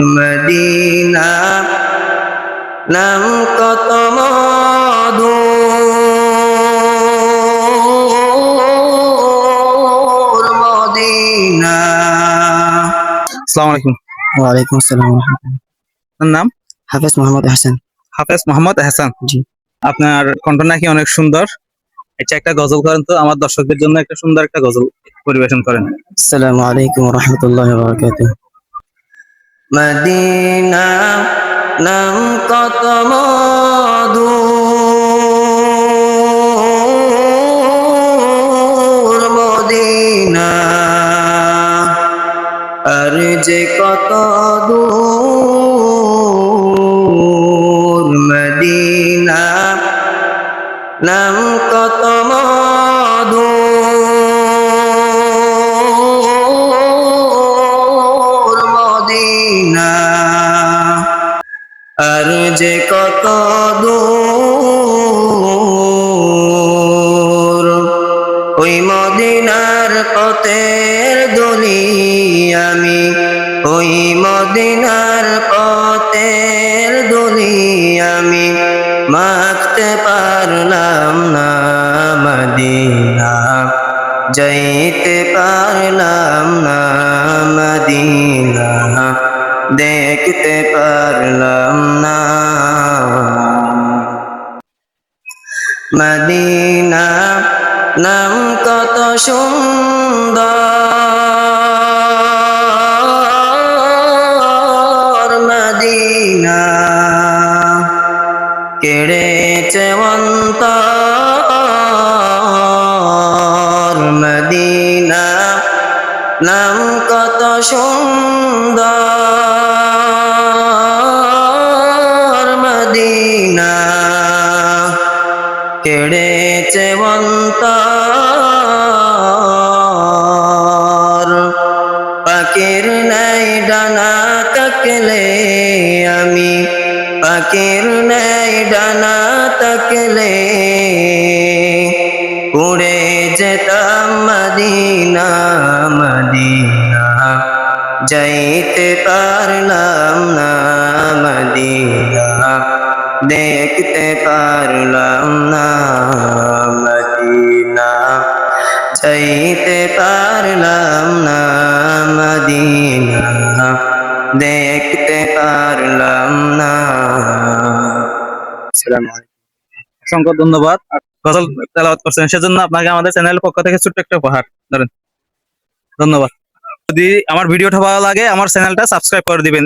Medina নাম কত মধু, Medina. আসসালামু আলাইকুম। ওয়ালাইকুম আসসালাম। আপনার নাম? হাফেজ মোহাম্মদ হাসান। হাফেজ মোহাম্মদ হাসান। জি। আপনার কণ্ঠ নাকি অনেক সুন্দর। এটা একটা গজল করেন তো, আমার দর্শকদের জন্য একটা সুন্দর একটা গজল পরিবেশন করেন। আসসালামু আলাইকুম ওয়া রাহমাতুল্লাহি ওয়া বারাকাতুহু। মদিনা নাম কত মধু, মদিনা আর যে কত দূর, মদিনা নাম কত মধু, মদিনা আর যে কত দূর, ওই মদিনার পথের দলি আমি, ওই মদিনার পথের দলি আমি, মাখতে পারলাম না মদিনা, যাইতে পারলাম না মদিনা, দেখতে পারলাম না মদিনা নাম কত সুন্দর, মদিনা কেড়েছে অন্তর, মদিনা নাম কত সুন্দর, মদিনা কেড়েছে অন্তর, পাখির নাই ডানা থাকলে আমি, পাখির নাই ডানা থাকলে উড়ে যেতাম মদিনা, মদিনা যাইতে পারলাম না মদিনা, দেখতে পারলাম না মদিনা, যাইতে পারলাম না মদিনা, দেখতে পারলাম না। আসসালামু আলাইকুম। অসংখ্য ধন্যবাদ। গজল তেলাওয়াত করছেন সেজন্য আপনাকে আমাদের চ্যানেলের পক্ষ থেকে ছোট্ট একটা উপহার ধরেন। ধন্যবাদ। যদি আমার ভিডিওটা ভালো লাগে আমার চ্যানেলটা সাবস্ক্রাইব করে দিবেন।